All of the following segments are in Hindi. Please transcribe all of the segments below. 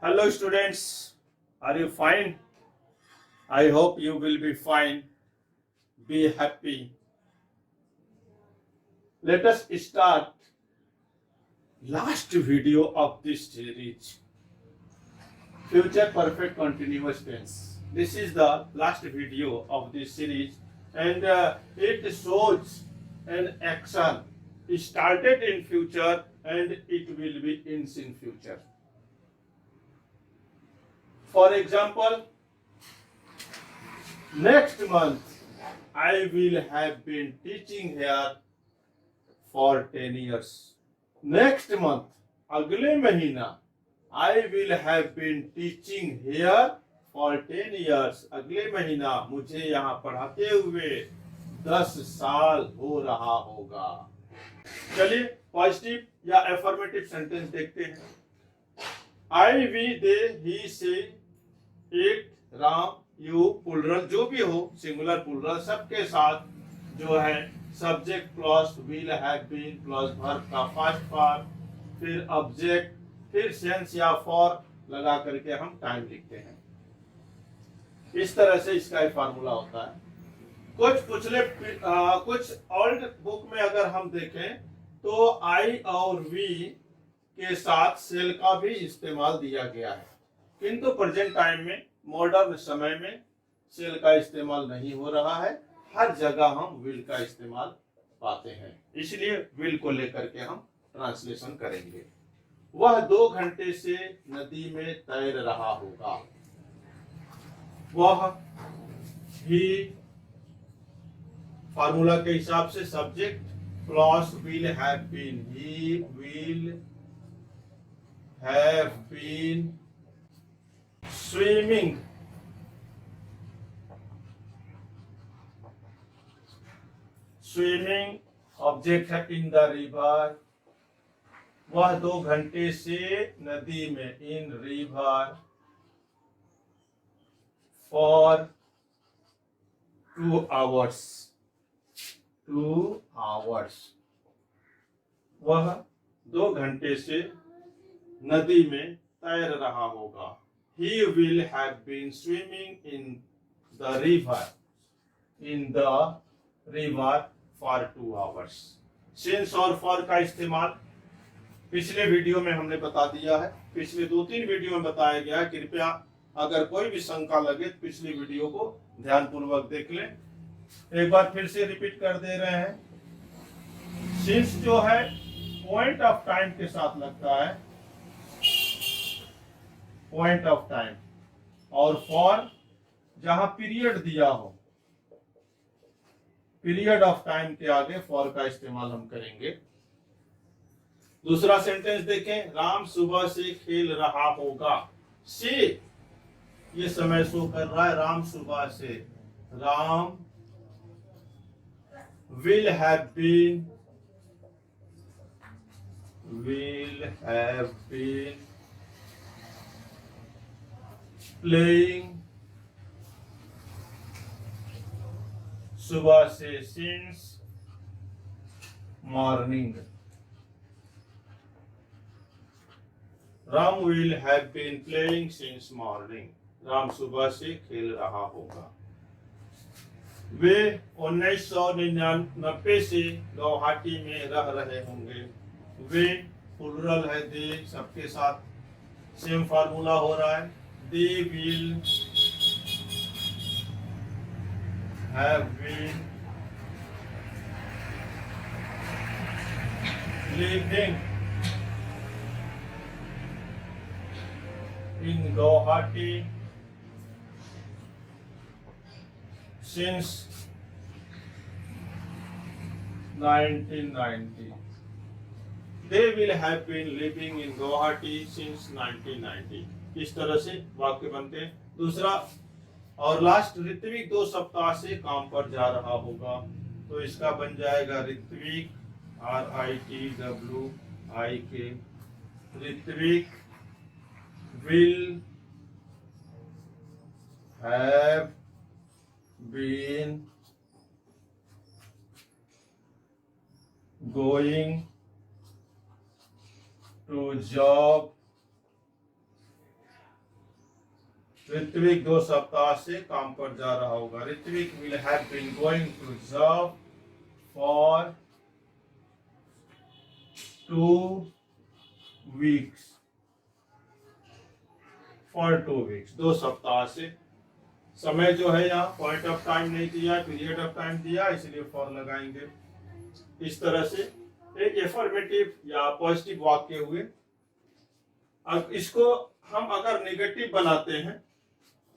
Hello, students. Are you fine? I hope you will be fine. Be happy. Let us start last video of this series. Future perfect continuous tense. This is the last video of this series, and it shows an action started in future and it will be ends in future. For example, next month I will have been teaching here for 10 years. Next month, अगले महीना, I will have been teaching here for 10 years. अगले महीना मुझे यहाँ पढ़ाते हुए 10 साल हो रहा होगा. चलिए पॉजिटिव या एफर्मेटिव सेंटेंस देखते हैं. I, we, they, he, she, it, Ram, you, plural जो भी हो, सिंगुलर प्लुरल सबके साथ जो है subject plus will have been plus verb का फर्स्ट फॉर्म, फिर ऑब्जेक्ट, फिर सेंस या फॉर लगा करके हम टाइम लिखते हैं. इस तरह से इसका एक फार्मूला होता है. कुछ ओल्ड बुक में अगर हम देखें तो आई और वी के साथ सेल का भी इस्तेमाल दिया गया है, किंतु प्रेजेंट टाइम में मॉडर्न समय में सेल का इस्तेमाल नहीं हो रहा है. हर जगह हम विल का इस्तेमाल पाते हैं, इसलिए विल को लेकर के हम ट्रांसलेशन करेंगे. वह 2 घंटे से नदी में तैर रहा होगा. वह ही फार्मूला के हिसाब से subject plus will have been, he will have been swimming. Swimming object है इन द रिवर. वह 2 घंटे से नदी में, इन रिवर फॉर 2 hours. 2 hours. वह 2 घंटे से नदी में तैर रहा होगा. He will have been swimming in the river for 2 hours. Since और for का इस्तेमाल पिछले वीडियो में हमने बता दिया है. पिछले 2-3 वीडियो में बताया गया है. कृपया अगर कोई भी शंका लगे तो पिछली वीडियो को ध्यानपूर्वक देख लें. एक बार फिर से रिपीट कर दे रहे हैं. सिंस जो है पॉइंट ऑफ टाइम के साथ लगता है, पॉइंट ऑफ टाइम, और फॉर जहां पीरियड दिया हो, पीरियड ऑफ टाइम के आगे फॉर का इस्तेमाल हम करेंगे. दूसरा सेंटेंस देखें. राम सुबह से खेल रहा होगा. से ये समय शो कर रहा है. राम सुबह से. Ram will have been playing सुबह से since morning. Ram will have been playing since morning. Ram सुबह से खेल रहा होगा. वे 1999 से गुवाहाटी में रह रहे होंगे. वे प्लुरल है. दे सबके साथ सेम फार्मूला हो रहा है. They will have been living in Guwahati since 1990. They will have been living in Guwahati since 1990. इस तरह से वाक्य बनते हैं. दूसरा और लास्ट, ऋत्विक 2 सप्ताह से काम पर जा रहा होगा. तो इसका बन जाएगा Ritwik, RITWIK. Ritwik will have been going to job Ritwik 2 सप्ताह से काम पर जा रहा होगा। Ritwik will have been going to job for 2 weeks. For 2 weeks, 2 सप्ताह से। समय जो है यहाँ पॉइंट ऑफ टाइम नहीं दिया, पीरियड ऑफ टाइम दिया, इसलिए फॉर लगाएंगे। इस तरह से एक एफर्मेटिव या पॉजिटिव वाक्य हुए। अब इसको हम अगर नेगेटिव बनाते हैं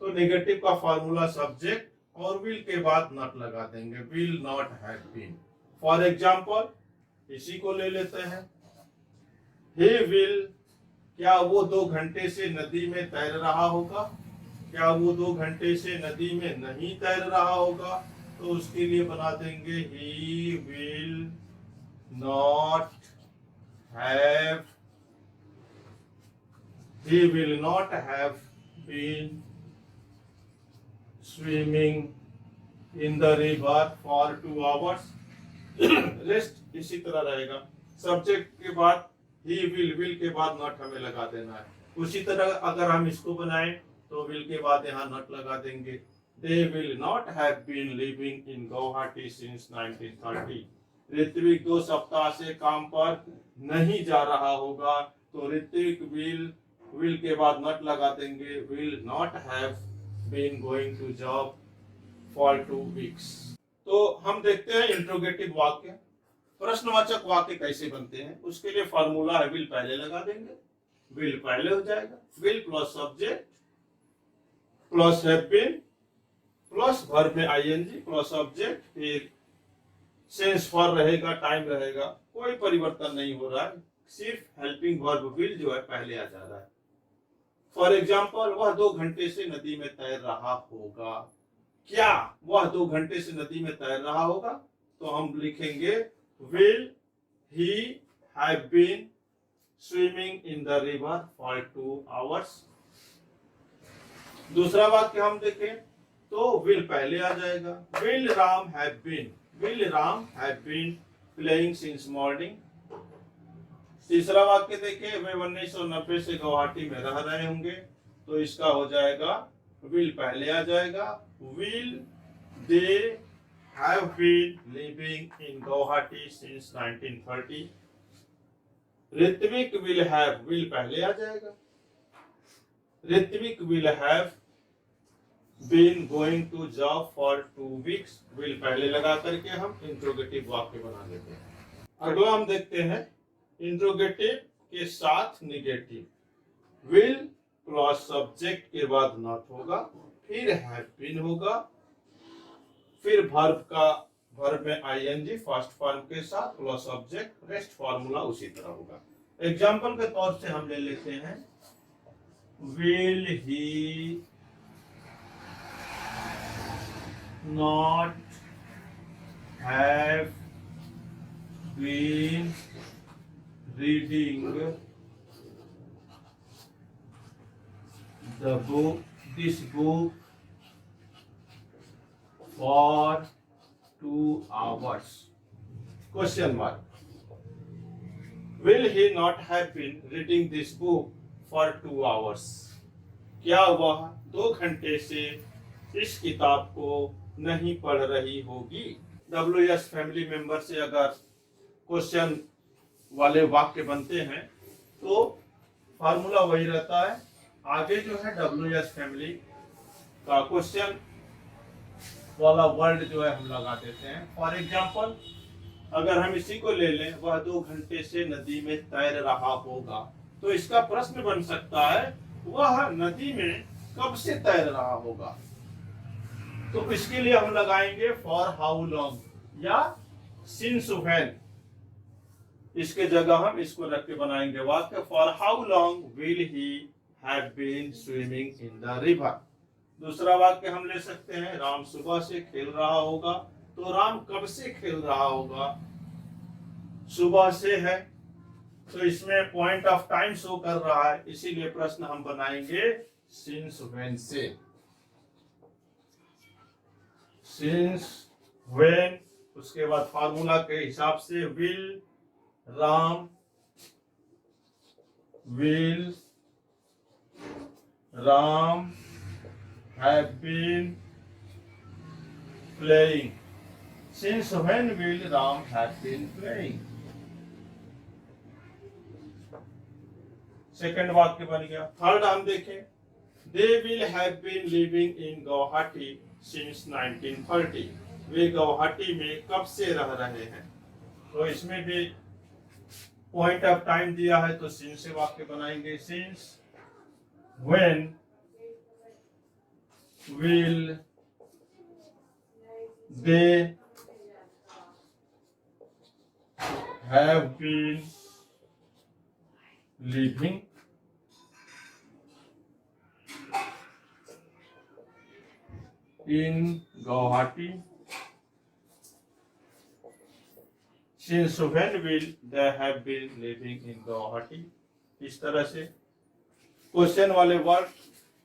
तो नेगेटिव का फॉर्मूला सब्जेक्ट और विल के बाद नॉट लगा देंगे, will not have been. For example इसी को ले लेते हैं, ही विल, क्या वो 2 घंटे से नदी में तैर रहा होगा? क्या वो 2 घंटे से नदी में नहीं तैर रहा होगा? तो उसके लिए बना देंगे he will not have, he will not have been swimming in the river for 2 hours। Rest इसी तरह रहेगा। सब्जेक्ट के बाद he will के बाद नॉट हमें लगा देना है। उसी तरह अगर हम इसको बनाएं तो will के बाद यहाँ नॉट लगा देंगे। They will not have been living in Guwahati since 1930। Ritwik 2 सप्ताह से काम पर नहीं जा रहा होगा, तो ऋत्विक विल के बाद नॉट लगा देंगे, will not have been going to job for 2 weeks. तो हम देखते हैं इंट्रोगेटिव वाक्य, प्रश्नवाचक वाक्य कैसे बनते हैं। उसके लिए फॉर्मूला है, विल पहले लगा देंगे, विल पहले हो जाएगा, will plus subject plus have been plus verb में आईएनजी प्लस सब्जेक्ट, फिर सेंस फॉर रहेगा, टाइम रहेगा, कोई परिवर्तन नहीं हो रहा है, सिर्फ हेल्पिंग वर्ब विल जो है पहले आ जा रहा है। फॉर एग्जाम्पल वह 2 घंटे से नदी में तैर रहा होगा। क्या वह 2 घंटे से नदी में तैर रहा होगा? तो हम लिखेंगे will he have been swimming in the river for 2 hours. दूसरा वाक्य हम देखें तो विल पहले आ जाएगा, will Ram have been, will Ram have been playing since morning. तीसरा वाक्य देखें, वे 1990 से गुवाहाटी में रह रहे होंगे, तो इसका हो जाएगा विल पहले आ जाएगा, will they have been living in Guwahati since 1930। Ritwik will have, will पहले आ जाएगा, Ritwik will have been going to job for 2 weeks, will पहले लगा करके हम इंट्रोगेटिव वाक्य बना लेते हैं। अगला हम देखते हैं इंट्रोगेटिव के साथ निगेटिव, विल प्लस सब्जेक्ट के बाद नॉट होगा, फिर हैव बीन होगा, फिर वर्ब में आईएनजी फर्स्ट फॉर्म के साथ प्लस सब्जेक्ट, रेस्ट फॉर्मूला उसी तरह होगा। एग्जाम्पल के तौर से हम ले लेते हैं, will he not have been reading this book for 2 hours? Question mark. Will he not have been reading this book for 2 hours? क्या वह 2 घंटे से इस किताब को नहीं पढ़ रही होगी? WS फैमिली मेंबर से अगर क्वेश्चन वाले वाक्य बनते हैं तो फार्मूला वही रहता है, आगे जो है WS फैमिली का क्वेश्चन वाला वर्ड जो है हम लगा देते हैं। फॉर एग्जाम्पल अगर हम इसी को ले लें, वह 2 घंटे से नदी में तैर रहा होगा, तो इसका प्रश्न बन सकता है वह नदी में कब से तैर रहा होगा। तो इसके लिए हम लगाएंगे फॉर हाउ लॉन्ग या सिंस व्हेन। इसके जगह हम इसको रख के बनाएंगे वाक्य, for how long will he have been swimming in the river. दूसरा वाक्य हम ले सकते हैं, राम सुबह से खेल रहा होगा, तो राम कब से खेल रहा होगा? सुबह से है, तो इसमें पॉइंट ऑफ टाइम शो कर रहा है, इसीलिए प्रश्न हम बनाएंगे सिंस व्हेन से। सिंस व्हेन, उसके बाद फार्मूला के हिसाब से will Ram have been playing. Since when will Ram have been playing? Second वाक्य बन गया। थर्ड हम देखें, they will have been living in Guwahati since 1930. वे गुवाहाटी में कब से रह रहे हैं? तो इसमें भी पॉइंट ऑफ टाइम दिया है तो सिंस से वाक्य बनाएंगे। Since when will they have been living in Guwahati? Since when will they have been living in Guwahati? इस तरह से क्वेश्चन वाले वर्ड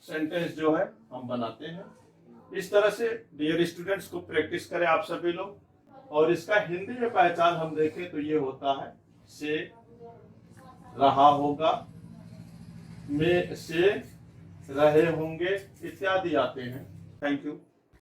सेंटेंस जो है हम बनाते हैं। इस तरह से डियर स्टूडेंट्स को प्रैक्टिस करें आप सभी लोग। और इसका हिंदी में पहचान हम देखें तो ये होता है से रहा होगा, में से रहे होंगे इत्यादि आते हैं। Thank you.